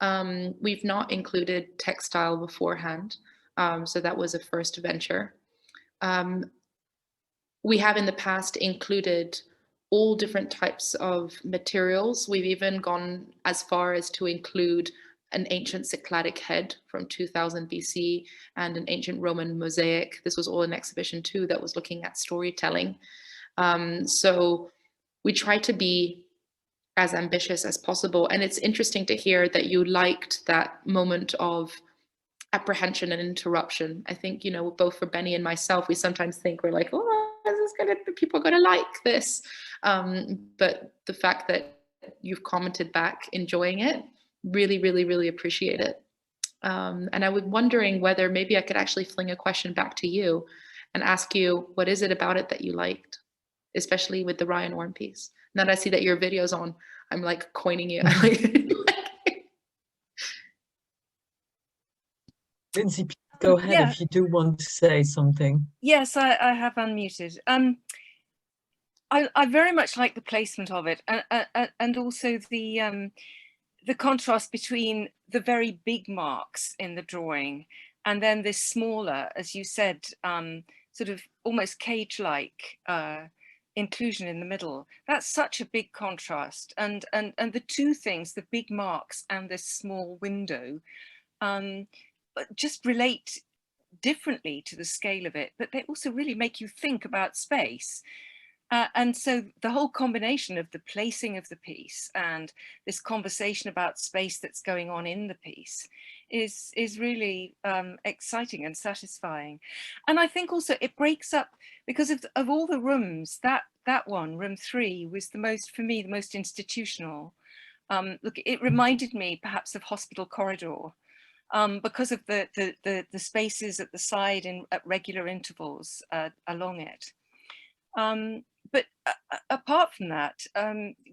We've not included textile beforehand, so that was a first venture. We have in the past included all different types of materials. We've even gone as far as to include an ancient Cycladic head from 2000 BC and an ancient Roman mosaic. This was all an exhibition too that was looking at storytelling. So we try to be as ambitious as possible. And it's interesting to hear that you liked that moment of apprehension and interruption. I think, both for Benni and myself, we sometimes think we're like, oh, people are gonna like this. But the fact that you've commented back enjoying it, really, really, really appreciate it. And I was wondering whether maybe I could actually fling a question back to you and ask you, what is it about it that you liked, especially with the Brian Orme piece? Now that I see that your video's on, I'm like coining you. Lindsay, go ahead if you do want to say something. Yes, I have unmuted. I very much like the placement of it, and also the contrast between the very big marks in the drawing and then this smaller, as you said, sort of almost cage-like inclusion in the middle. That's such a big contrast, and the two things, the big marks and this small window, just relate differently to the scale of it, but they also really make you think about space. And so the whole combination of the placing of the piece and this conversation about space that's going on in the piece is really exciting and satisfying. And I think also it breaks up, because of all the rooms, that one, room 3, was the most, for me, the most institutional. Look, it reminded me perhaps of Hospital Corridor, because of the spaces at the side and at regular intervals along it. But apart from that,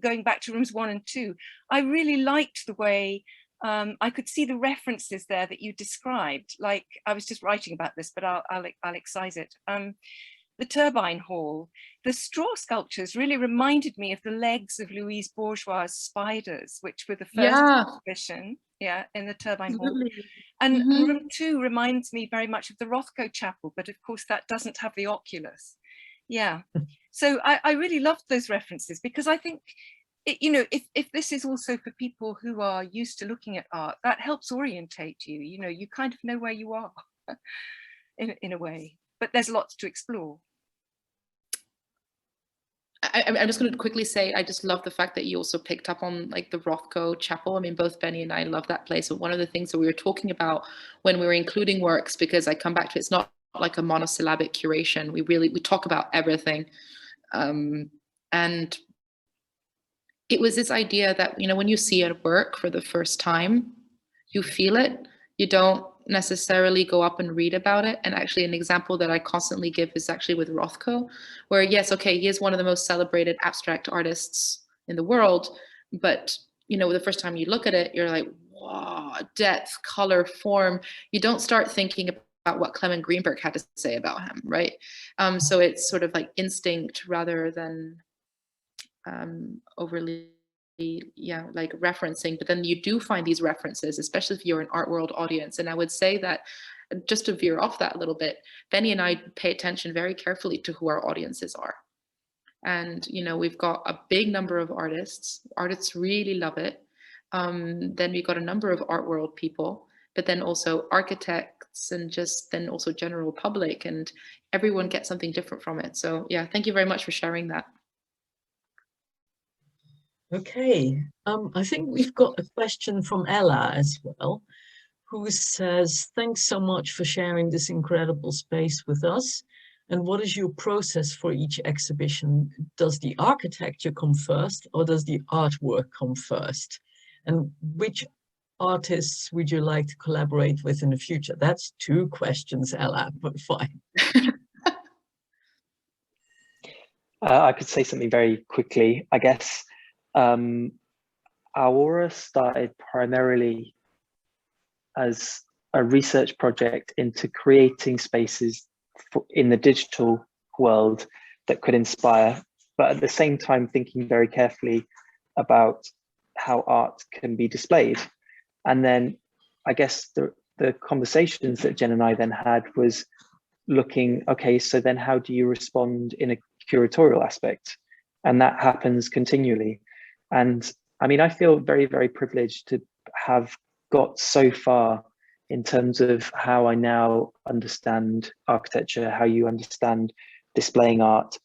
going back to rooms 1 and 2, I really liked the way I could see the references there that you described. Like, I was just writing about this, but I'll excise it. The Turbine Hall, the straw sculptures really reminded me of the legs of Louise Bourgeois' spiders, which were the first exhibition, in the Turbine Hall. And room 2 reminds me very much of the Rothko Chapel, but of course that doesn't have the oculus. Yeah, so I really loved those references, because I think, if this is also for people who are used to looking at art, that helps orientate you. You kind of know where you are in a way, but there's lots to explore. I'm just going to quickly say, I just love the fact that you also picked up on like the Rothko Chapel. I mean, both Benni and I love that place. But one of the things that we were talking about when we were including works, because I come back to, it's not like a monosyllabic curation. We talk about everything. And it was this idea that, when you see a work for the first time, you feel it. You don't necessarily go up and read about it. And actually an example that I constantly give is actually with Rothko, where yes, okay, he is one of the most celebrated abstract artists in the world, but the first time you look at it, you're like, wow, depth, color, form. You don't start thinking about what Clement Greenberg had to say about him, right? So it's sort of like instinct rather than overly, yeah, like referencing. But then you do find these references, especially if you're an art world audience. And I would say that, just to veer off that a little bit, Benni and I pay attention very carefully to who our audiences are. And, you know, we've got a big number of artists. Artists really love it. Then we've got a number of art world people, but then also architects and just then also general public, and everyone gets something different from it. So yeah, thank you very much for sharing that. Okay, I think we've got a question from Ella as well, who says, thanks so much for sharing this incredible space with us. And what is your process for each exhibition? Does the architecture come first, or does the artwork come first? And which artists would you like to collaborate with in the future? That's 2 questions, Ella, but fine. I could say something very quickly, I guess. AORA started primarily as a research project into creating spaces in the digital world that could inspire, but at the same time thinking very carefully about how art can be displayed. And then I guess the conversations that Jenn and I then had was looking, okay, so then how do you respond in a curatorial aspect? And that happens continually. And I mean, I feel very, very privileged to have got so far in terms of how I now understand architecture, how you understand displaying art,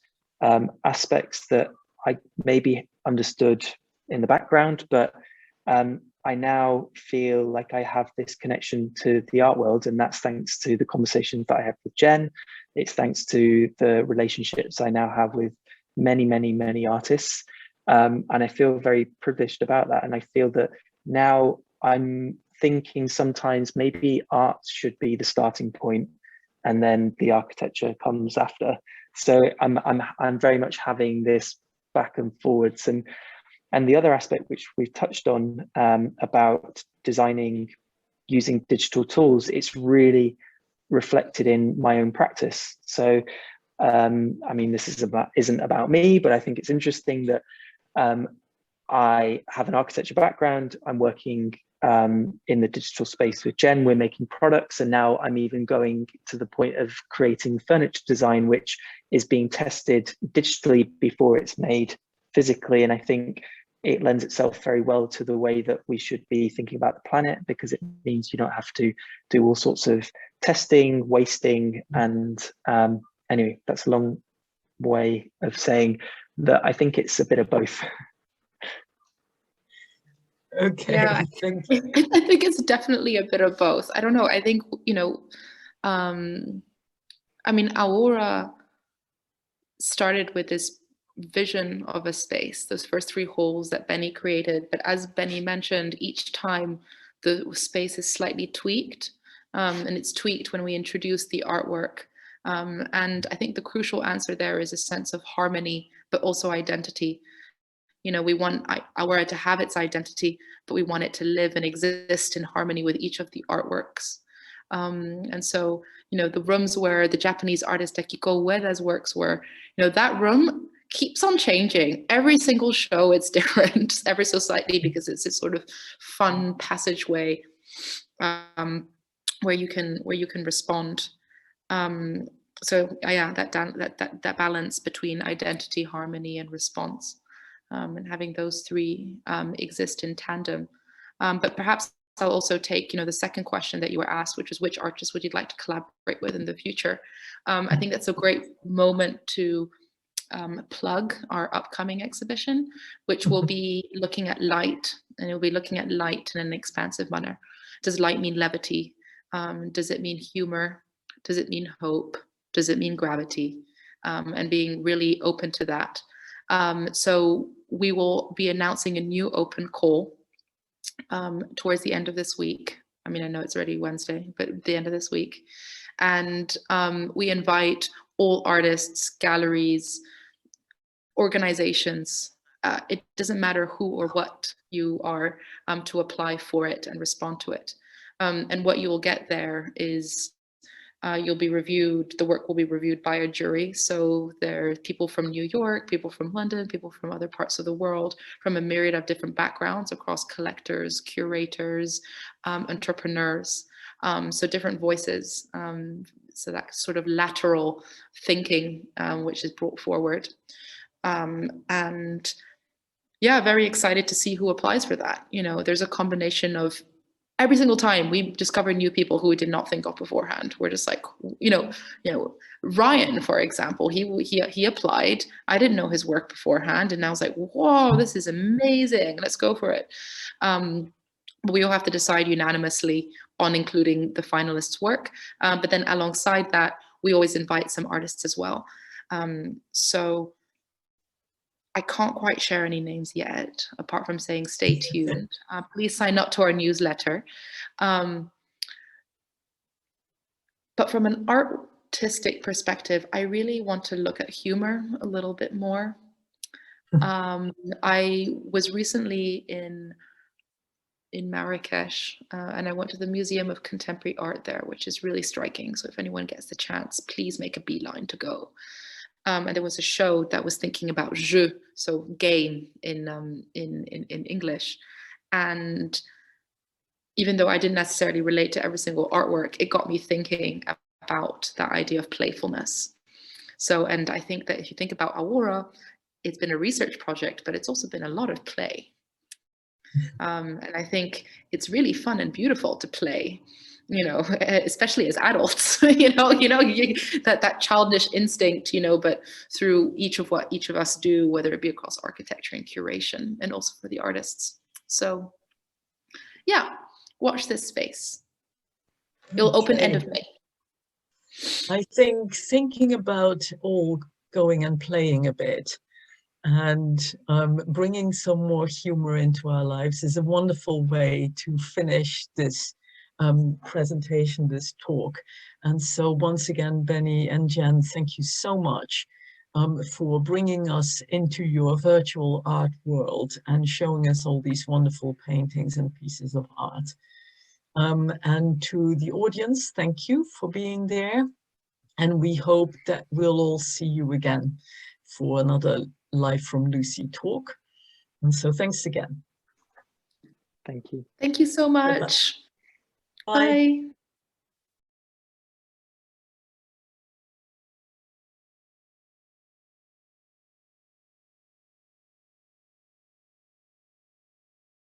aspects that I maybe understood in the background, but I now feel like I have this connection to the art world, and that's thanks to the conversations that I have with Jenn. It's thanks to the relationships I now have with many, many, many artists. And I feel very privileged about that. And I feel that now I'm thinking sometimes maybe art should be the starting point and then the architecture comes after. So I'm very much having this back and forwards. And the other aspect which we've touched on about designing using digital tools, it's really reflected in my own practice. So I mean, this isn't about me, but I think it's interesting that I have an architecture background. I'm working in the digital space with Jenn. We're making products, and now I'm even going to the point of creating furniture design, which is being tested digitally before it's made physically. And I think it lends itself very well to the way that we should be thinking about the planet, because it means you don't have to do all sorts of testing, wasting. And anyway, that's a long way of saying that I think it's a bit of both. Okay. Yeah, I think it's definitely a bit of both. I don't know. I think, you know, I mean, AORA started with this vision of a space, those first 3 halls that Benni created. But as Benni mentioned, each time the space is slightly tweaked, and it's tweaked when we introduce the artwork. And I think the crucial answer there is a sense of harmony, but also identity. You know, we want AORA to have its identity, but we want it to live and exist in harmony with each of the artworks. And so, you know, the rooms where the Japanese artist Akiko Ueda's works were, you know, that room keeps on changing. Every single show it's different, ever so slightly, because it's this sort of fun passageway where you can respond. So yeah, that balance between identity, harmony, and response. And having those 3 exist in tandem. But perhaps I'll also take, you know, the second question that you were asked, which was which artists would you like to collaborate with in the future? I think that's a great moment to plug our upcoming exhibition, which will be looking at light, and it'll be looking at light in an expansive manner. Does light mean levity? Does it mean humor? Does it mean hope? Does it mean gravity? And being really open to that. So we will be announcing a new open call towards the end of this week. I mean, I know it's already Wednesday, but at the end of this week. And we invite all artists, galleries, organizations, it doesn't matter who or what you are, to apply for it and respond to it. And what you will get there is You'll be reviewed, the work will be reviewed by a jury. So there are people from New York, people from London, people from other parts of the world, from a myriad of different backgrounds across collectors, curators, entrepreneurs, so different voices. So that sort of lateral thinking, which is brought forward. And yeah, very excited to see who applies for that. You know, there's a combination of every single time we discover new people who we did not think of beforehand. We're just like, you know, Ryan, for example, he applied. I didn't know his work beforehand, and I was like, whoa, this is amazing. Let's go for it. But we all have to decide unanimously on including the finalists' work. But then alongside that, we always invite some artists as well. So I can't quite share any names yet, apart from saying stay tuned. Please sign up to our newsletter. But from an artistic perspective, I really want to look at humor a little bit more. I was recently in Marrakesh, and I went to the Museum of Contemporary Art there, which is really striking. So if anyone gets the chance, please make a beeline to go. And there was a show that was thinking about jeu, so game in English. And even though I didn't necessarily relate to every single artwork, it got me thinking about that idea of playfulness. So, and I think that if you think about AORA, it's been a research project, but it's also been a lot of play. And I think it's really fun and beautiful to play, you know, especially as adults, that childish instinct, you know, but through each of what each of us do, whether it be across architecture and curation, and also for the artists. So yeah, watch this space. It'll open end of May. I think thinking about all going and playing a bit and bringing some more humor into our lives is a wonderful way to finish this presentation, this talk. And so once again, Benni and Jenn, thank you so much for bringing us into your virtual art world and showing us all these wonderful paintings and pieces of art. And to the audience, thank you for being there. And we hope that we'll all see you again for another Live from Lucy talk. And so thanks again. Thank you. Thank you so much. Bye. Bye.